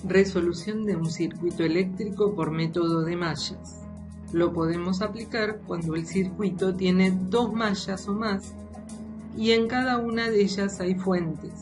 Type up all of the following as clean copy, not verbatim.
Resolución de un circuito eléctrico por método de mallas. Lo podemos aplicar cuando el circuito tiene 2 mallas o más y en cada una de ellas hay fuentes.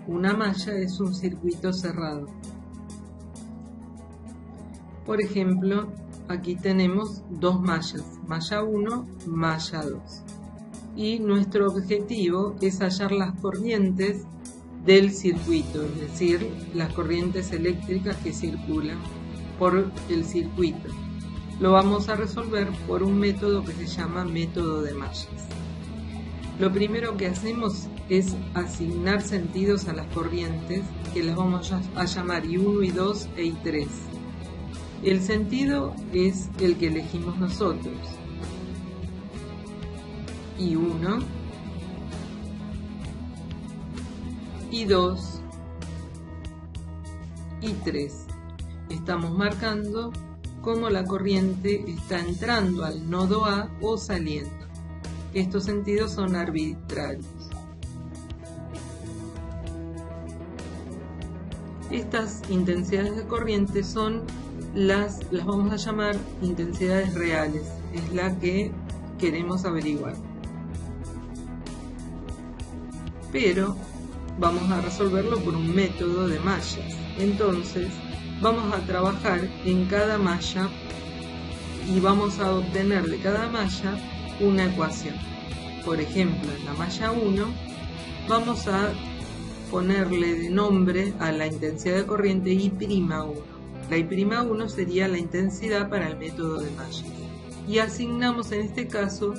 Una malla es un circuito cerrado. Por ejemplo, aquí tenemos 2 mallas, malla 1, malla 2. Y nuestro objetivo es hallar las corrientes del circuito, es decir, las corrientes eléctricas que circulan por el circuito. Lo vamos a resolver por un método que se llama método de mallas. Lo primero que hacemos es asignar sentidos a las corrientes, que las vamos a llamar I1, I2 e I3. El sentido es el que elegimos nosotros. I1, I2, I3. Estamos marcando cómo la corriente está entrando al nodo A o saliendo. Estos sentidos son arbitrarios. Estas intensidades de corriente son las vamos a llamar intensidades reales, es la que queremos averiguar. Pero vamos a resolverlo por un método de mallas. Entonces vamos a trabajar en cada malla y vamos a obtener de cada malla una ecuación. Por ejemplo, en la malla 1 vamos a ponerle de nombre a la intensidad de corriente I'1. La I'1 sería la intensidad para el método de mallas. Y asignamos en este caso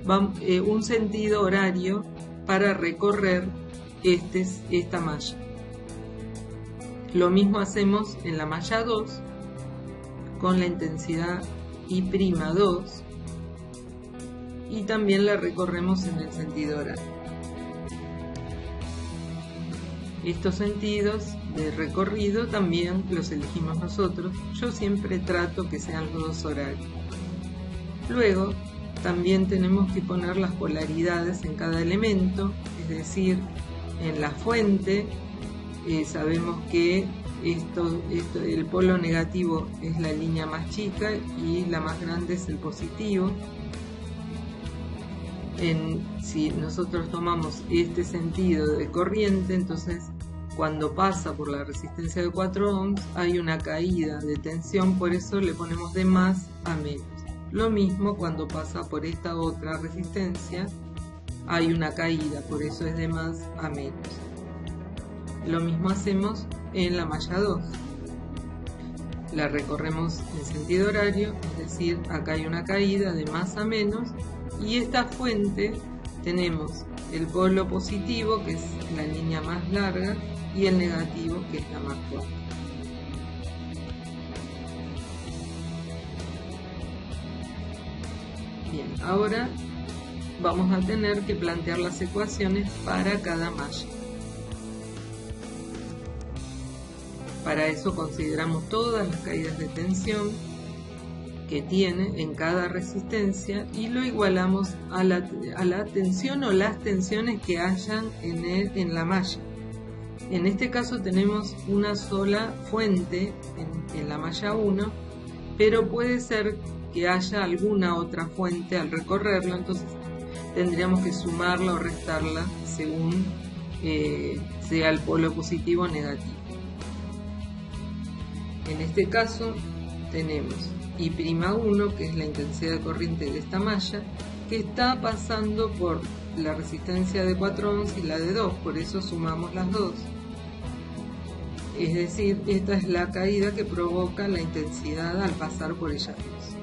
un sentido horario para recorrer esta malla. Lo mismo hacemos en la malla 2 con la intensidad I'2 y también la recorremos en el sentido horario. Estos sentidos de recorrido también los elegimos nosotros. Yo siempre trato que sean los 2 horarios. Luego también tenemos que poner las polaridades en cada elemento, es decir, en la fuente sabemos que el polo negativo es la línea más chica y la más grande es el positivo. Si nosotros tomamos este sentido de corriente, entonces cuando pasa por la resistencia de 4 ohms hay una caída de tensión, por eso le ponemos de más a menos. Lo mismo cuando pasa por esta otra resistencia, hay una caída, por eso es de más a menos. Lo mismo hacemos en la malla 2. La recorremos en sentido horario, es decir, acá hay una caída de más a menos, y esta fuente tenemos el polo positivo, que es la línea más larga, y el negativo, que es la más corta. Bien, ahora vamos a tener que plantear las ecuaciones para cada malla. Para eso consideramos todas las caídas de tensión que tiene en cada resistencia y lo igualamos a la tensión o las tensiones que hayan en la malla. En este caso tenemos una sola fuente en la malla 1, pero puede ser que haya alguna otra fuente al recorrerlo, entonces tendríamos que sumarla o restarla según sea el polo positivo o negativo. En este caso tenemos I'1, que es la intensidad de corriente de esta malla, que está pasando por la resistencia de 4 ohms y la de 2, por eso sumamos las dos. Es decir, esta es la caída que provoca la intensidad al pasar por ellas dos.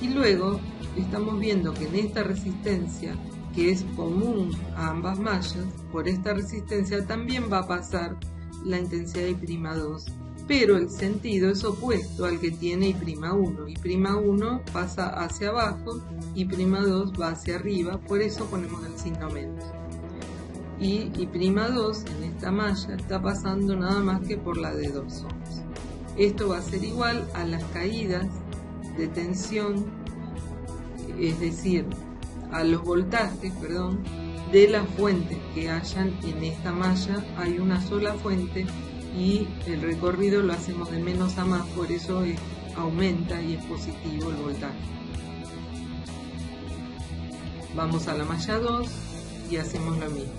Y luego estamos viendo que en esta resistencia, que es común a ambas mallas, por esta resistencia también va a pasar la intensidad I'2, pero el sentido es opuesto al que tiene I'1. I'1 pasa hacia abajo, I'2 va hacia arriba, por eso ponemos el signo menos. Y I'2 en esta malla está pasando nada más que por la de 2 ohms. Esto va a ser igual a las caídas de tensión, es decir, a los voltajes, de las fuentes que hayan en esta malla. Hay una sola fuente y el recorrido lo hacemos de menos a más, por eso aumenta y es positivo el voltaje. Vamos a la malla 2 y hacemos lo mismo.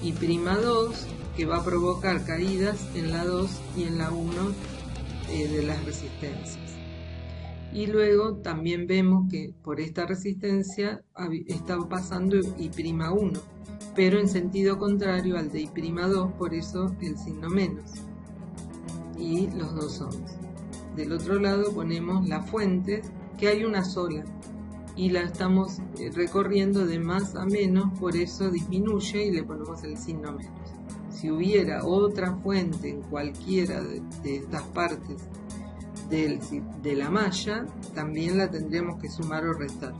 Y prima 2, que va a provocar caídas en la 2 y en la 1 de las resistencias. Y luego también vemos que por esta resistencia está pasando I'1, pero en sentido contrario al de I'2, por eso el signo menos. Y los dos ohms. Del otro lado ponemos la fuente, que hay una sola, y la estamos recorriendo de más a menos, por eso disminuye y le ponemos el signo menos. Si hubiera otra fuente en cualquiera de estas partes de la malla, también la tendremos que sumar o restar.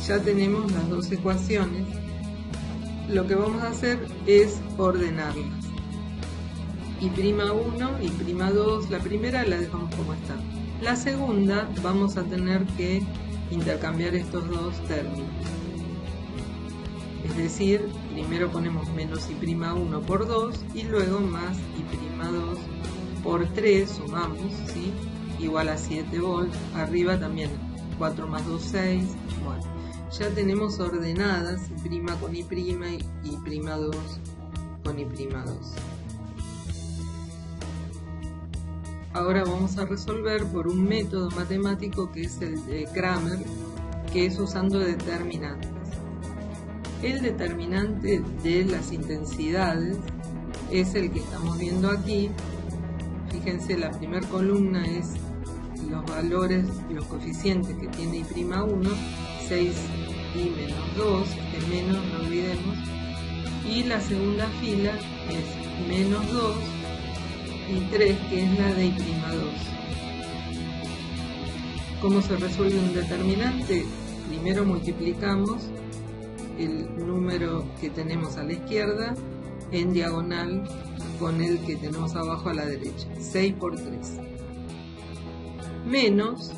Ya tenemos las dos ecuaciones. Lo que vamos a hacer es ordenarlas. I'1, I'2, la primera la dejamos como está. La segunda vamos a tener que intercambiar estos dos términos. Es decir, primero ponemos menos I'1 por 2 y luego más I'2 por 3, sumamos, ¿sí? Igual a 7 volts. Arriba también 4 más 2, 6. Bueno, ya tenemos ordenadas I' con I' y I'2 con I'2. Ahora vamos a resolver por un método matemático que es el de Cramer, que es usando determinantes. El determinante de las intensidades es el que estamos viendo aquí. Fíjense, la primera columna es los valores, los coeficientes que tiene I'1, 6 y menos 2, este menos no olvidemos, y la segunda fila es menos 2 y 3, que es la de I'2. ¿Cómo se resuelve un determinante? Primero multiplicamos el número que tenemos a la izquierda en diagonal con el que tenemos abajo a la derecha, 6 por 3. Menos,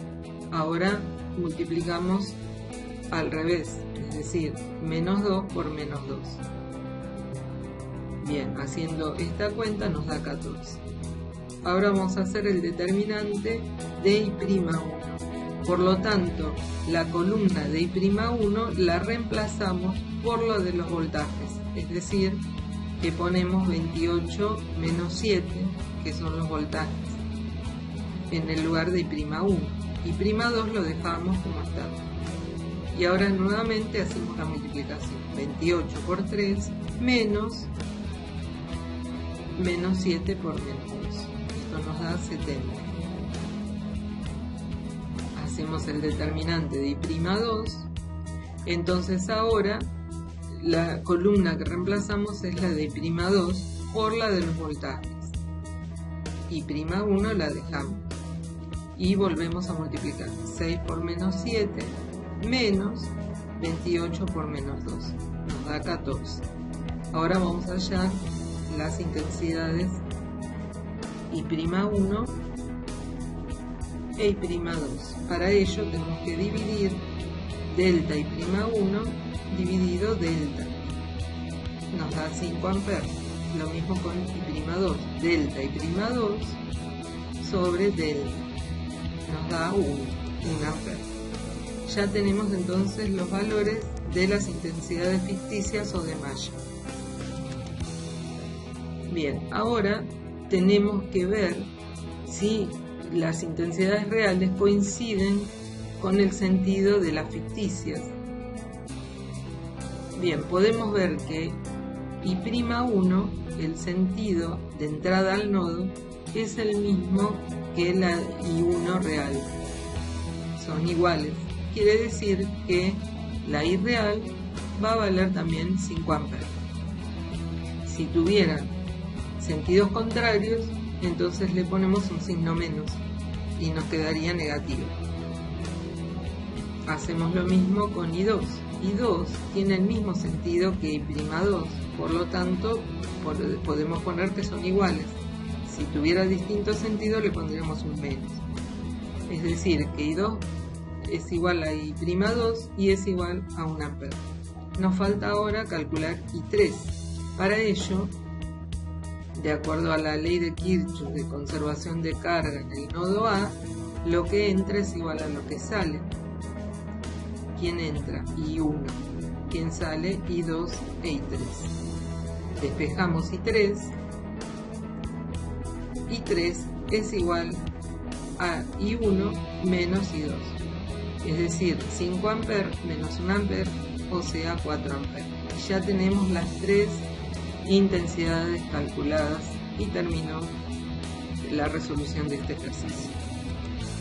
ahora multiplicamos al revés, es decir, menos 2 por menos 2. Bien, haciendo esta cuenta nos da 14. Ahora vamos a hacer el determinante de I'1. Por lo tanto, la columna de I'1 la reemplazamos por lo de los voltajes, es decir, que ponemos 28 menos 7, que son los voltajes, en el lugar de I'1. I'2 lo dejamos como está. Y ahora nuevamente hacemos la multiplicación. 28 por 3 menos 7 por menos 2. Esto nos da 70. Hacemos el determinante de I'2. Entonces ahora la columna que reemplazamos es la de I'2 por la de los voltajes. I'1 la dejamos. Y volvemos a multiplicar. 6 por menos 7 menos 28 por menos 2. Nos da 14. Ahora vamos a hallar las intensidades I'1 e I'2. Para ello tenemos que dividir delta I'1 dividido delta. Nos da 5 amperes. Lo mismo con I'2. Delta I'2 sobre delta. Nos da 1 amper. Ya tenemos entonces los valores de las intensidades ficticias o de malla. Bien, ahora tenemos que ver si las intensidades reales coinciden con el sentido de las ficticias. Bien, podemos ver que I'1, el sentido de entrada al nodo, es el mismo que la I1 real. Son iguales. Quiere decir que la I real va a valer también 5 amperes. Si tuvieran sentidos contrarios, entonces le ponemos un signo menos y nos quedaría negativo. Hacemos lo mismo con I2. I2 tiene el mismo sentido que I'2, por lo tanto podemos poner que son iguales. Si tuviera distinto sentido le pondríamos un menos. Es decir, que I2 es igual a I'2 y es igual a 1 amper. Nos falta ahora calcular I3. Para ello De acuerdo a la ley de Kirchhoff de conservación de carga en el nodo A, lo que entra es igual a lo que sale. ¿Quién entra? I1. ¿Quién sale? I2 e I3. Despejamos I3. I3 es igual a I1 menos I2. Es decir, 5 amperes menos 1 ampere, o sea 4 amperes. Ya tenemos las 3 intensidades calculadas y terminó la resolución de este ejercicio.